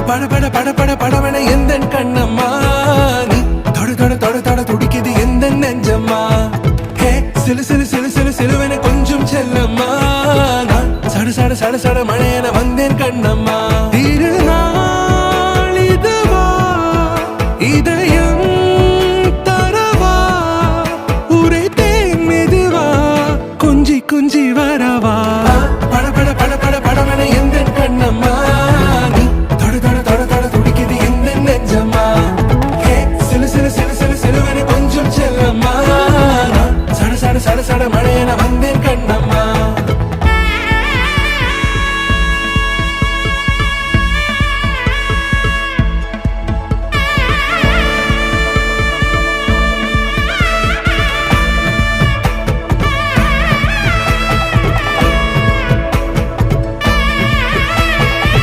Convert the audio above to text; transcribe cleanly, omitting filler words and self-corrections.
பட பட பட பட படவன எந்தன் கண்ணம்மா நீ தொட தொட தொட தொட துடிக்குது எந்த நெஞ்சம்மா ஹே சிலு சிலு சிலு சிலு சிலுவன கொஞ்சம் செல்லம்மா நான் சட சட சட சட மழையன வந்தேன் கண்ணம்மா